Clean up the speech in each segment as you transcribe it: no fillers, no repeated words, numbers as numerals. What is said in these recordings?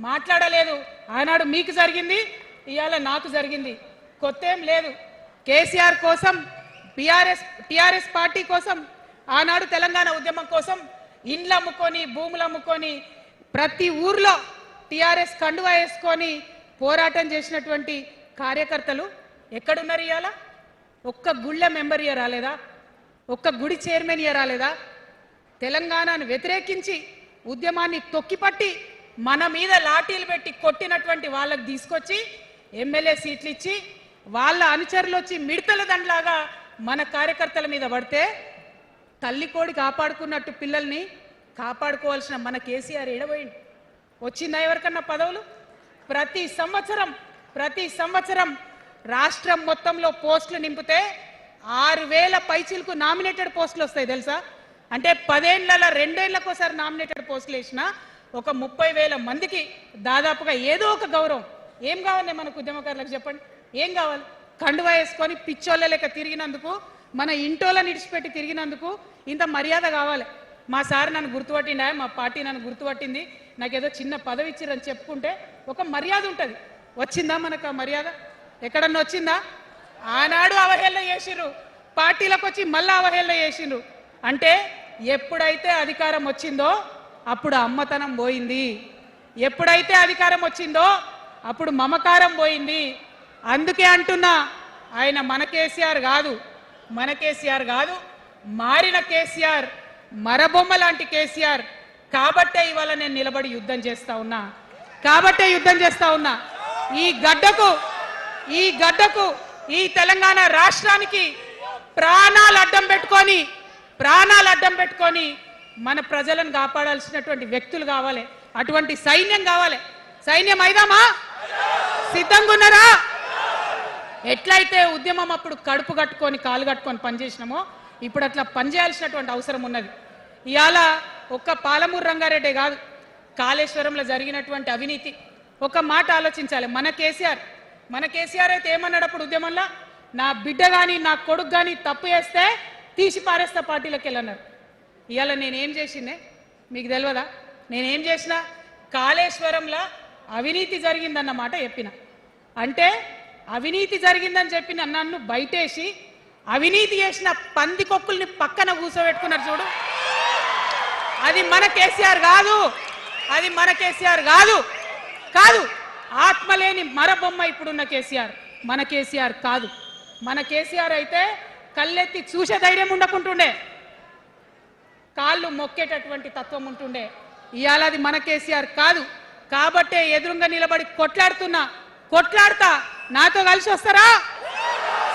మాట్లాడలేదు. ఆనాడు మీకు జరిగింది, ఇవాళ నాకు జరిగింది. కొత్తేం లేదు. కేసీఆర్ కోసం, టిఆర్ఎస్ పార్టీ కోసం, ఆనాడు తెలంగాణ ఉద్యమం కోసం ఇండ్లు అమ్ముకొని, భూములు అమ్ముకొని, ప్రతి ఊర్లో టిఆర్ఎస్ కండువా వేసుకొని పోరాటం చేసినటువంటి కార్యకర్తలు ఎక్కడున్నారు ఇవాళ? ఒక్క గుళ్ళ మెంబర్ ఇయర్ రాలేదా? ఒక్క గుడి చైర్మన్ ఇయర్ రాలేదా? తెలంగాణను వ్యతిరేకించి ఉద్యమాన్ని తొక్కిపట్టి మన మీద లాఠీలు పెట్టి కొట్టినటువంటి వాళ్ళకి తీసుకొచ్చి ఎమ్మెల్యే సీట్లు ఇచ్చి వాళ్ళ అనుచరులు వచ్చి మిడతల దండలాగా మన కార్యకర్తల మీద పడితే తల్లి కోడి కాపాడుకున్నట్టు పిల్లల్ని కాపాడుకోవాల్సిన మన కేసీఆర్ ఎడబోయింది. వచ్చిందా ఎవరికన్నా పదవులు? ప్రతి సంవత్సరం రాష్ట్రం మొత్తంలో పోస్టులు నింపితే 6,000 పైచీలకు నామినేటెడ్ పోస్టులు వస్తాయి తెలుసా? అంటే 10 ఏళ్ల 2 ఏళ్లకోసారి నామినేటెడ్ పోస్టులు వేసిన ఒక 30,000 మందికి దాదాపుగా ఏదో ఒక గౌరవం. ఏం కావాలి మనకు ఉద్యమకారులకు చెప్పండి? ఏం కావాలి? కండువా వేసుకొని పిచ్చోళ్ళ లెక్క తిరిగినందుకు, మన ఇంటోళ్ళని ఇడిచిపెట్టి తిరిగినందుకు ఇంత మర్యాద కావాలి. మా సార్ నన్ను గుర్తుపట్టిండా, మా పార్టీ నన్ను గుర్తుపట్టింది, నాకేదో చిన్న పదవి ఇచ్చిరని చెప్పుకుంటే ఒక మర్యాద ఉంటుంది. వచ్చిందా మనకు ఆ మర్యాద? ఎక్కడన్నా వచ్చిందా? ఆనాడు అవహేళన చేసిర్రు, పార్టీలకు వచ్చి మళ్ళీ అవహేళన చేసిండ్రు. అంటే ఎప్పుడైతే అధికారం వచ్చిందో అప్పుడు అమ్మతనం పోయింది, ఎప్పుడైతే అధికారం వచ్చిందో అప్పుడు మమకారం పోయింది. అందుకే అంటున్నా, ఆయన మన కేసీఆర్ కాదు, మారిన కేసీఆర్, మరబొమ్మ లాంటి కేసీఆర్. కాబట్టే ఇవాళ నేను నిలబడి యుద్ధం చేస్తా ఉన్నా. ఈ గడ్డకు ఈ తెలంగాణ రాష్ట్రానికి ప్రాణాలు అడ్డం పెట్టుకొని మన ప్రజలను కాపాడాల్సినటువంటి వ్యక్తులు కావాలి, అటువంటి సైన్యం కావాలి. సైన్యం అయిదామా? సిద్ధంగా ఉన్నారా? ఎట్లయితే ఉద్యమం అప్పుడు కడుపు కట్టుకొని కాలు కట్టుకొని పనిచేసినామో ఇప్పుడు అట్లా పనిచేయాల్సినటువంటి అవసరం ఉన్నది. ఇవాళ ఒక్క పాలమూరు రంగారెడ్డి కాదు, కాళేశ్వరంలో జరిగినటువంటి అవినీతి ఒక మాట ఆలోచించాలి. మన కేసీఆర్ అయితే ఏమన్నాడు అప్పుడు ఉద్యమంలో? నా బిడ్డ కానీ నా కొడుకు కానీ తప్పు చేస్తే తీసి పారేస్తా పార్టీలోకి వెళ్ళన్నారు. ఇవాళ నేనేం చేసిందే మీకు తెలియదా? నేనేం చేసిన? కాళేశ్వరంలో అవినీతి జరిగిందన్నమాట చెప్పిన. అంటే అవినీతి జరిగిందని చెప్పిన నన్ను బయటేసి అవినీతి చేసిన పందికొక్కుల్ని పక్కన కూర్చోబెట్టుకున్నారు చూడు. అది మన కేసీఆర్ కాదు. ఆత్మలేని మరబొమ్మ ఇప్పుడున్న కేసీఆర్. మన కేసీఆర్ కాదు. మన కేసీఆర్ అయితే కళ్ళెత్తి చూసే ధైర్యం ఉండకుంటుండే, కాళ్ళు మొక్కేటటువంటి తత్వం ఉంటుండే. ఇవాళ అది మన కేసీఆర్ కాదు. కాబట్టే ఎదురుగా నిలబడి కొట్లాడతా. నాతో కలిసి వస్తారా?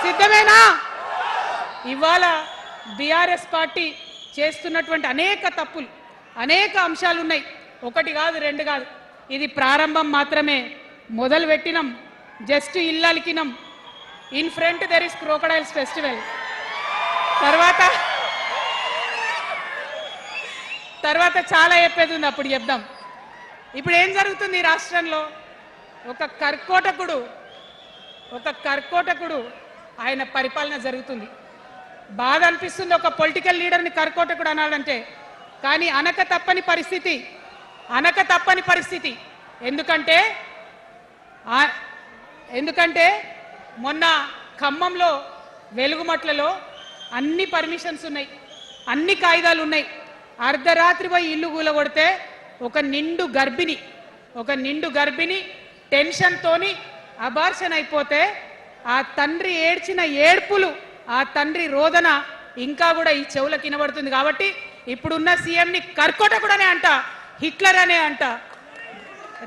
సిద్ధమేనా? ఇవాళ బీఆర్ఎస్ పార్టీ చేస్తున్నటువంటి అనేక తప్పులు, అనేక అంశాలు ఉన్నాయి. ఒకటి కాదు, రెండు కాదు. ఇది ప్రారంభం మాత్రమే. మొదలు పెట్టినాం, జస్ట్ ఇల్లలికినాం. In front there is crocodiles festival. తర్వాత చాలా చెప్పేది ఉంది, అప్పుడు చెప్దాం. ఇప్పుడు ఏం జరుగుతుంది ఈ రాష్ట్రంలో? ఒక కర్కోటకుడు ఆయన పరిపాలన జరుగుతుంది. బాధ అనిపిస్తుంది ఒక పొలిటికల్ లీడర్ని కర్కోటకుడు అనాలంటే. కానీ అనక తప్పని పరిస్థితి. ఎందుకంటే మొన్న ఖమ్మంలో వెలుగుమట్లలో అన్ని పర్మిషన్స్ ఉన్నాయి, అన్ని కాయిదాలు ఉన్నాయి. అర్ధరాత్రి పోయి ఇల్లు కూలగొడితే ఒక నిండు గర్భిణి టెన్షన్తోని అబార్షన్ అయిపోతే ఆ తండ్రి ఏడ్చిన ఏడ్పులు, ఆ తండ్రి రోదన ఇంకా కూడా ఈ చెవులకు వినబడుతుంది. కాబట్టి ఇప్పుడున్న సీఎంని కర్కోటకుడనే అంట, హిట్లర్ అనే అంట.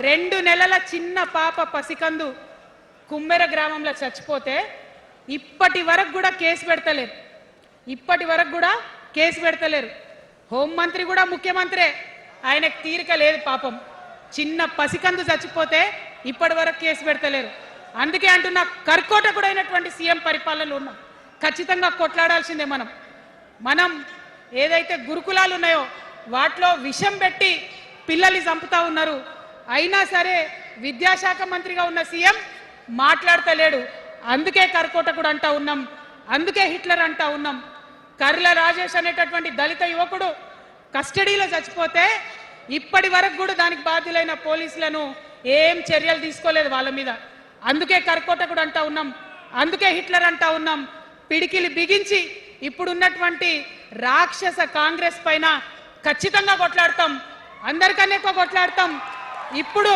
2 నెలల చిన్న పాప పసికందు కుమ్మెర గ్రామంలో చచ్చిపోతే ఇప్పటి వరకు కూడా కేసు పెడతలేరు. హోంమంత్రి కూడా ముఖ్యమంత్రే, ఆయనకు తీరిక లేదు పాపం. చిన్న పసికందు చచ్చిపోతే ఇప్పటి వరకు కేసు పెడతలేరు. అందుకే అంటున్నా, కర్కోటకుడైనటువంటి సీఎం పరిపాలనలో ఉన్నాం. ఖచ్చితంగా కొట్లాడాల్సిందే. మనం ఏదైతే గురుకులాలు ఉన్నాయో వాటిలో విషం పెట్టి పిల్లల్ని చంపుతా ఉన్నారు. అయినా సరే విద్యాశాఖ మంత్రిగా ఉన్న సీఎం మాట్లాడతలేడు. అందుకే కర్కోటకుడు అంటా ఉన్నాం, అందుకే హిట్లర్ అంటా ఉన్నాం. కర్ల రాజేష్ అనేటటువంటి దళిత యువకుడు కస్టడీలో చచ్చిపోతే ఇప్పటి వరకు కూడా దానికి బాధ్యులైన పోలీసులను ఏం చర్యలు తీసుకోలేదు వాళ్ళ మీద. అందుకే కర్కోటకుడు అంటా ఉన్నాం, అందుకే హిట్లర్ అంటా ఉన్నాం. పిడికిలి బిగించి ఇప్పుడున్నటువంటి రాక్షస కాంగ్రెస్ పైన ఖచ్చితంగా కొట్లాడతాం, అందరికన్నా ఎక్కువ కొట్లాడతాం. ఇప్పుడు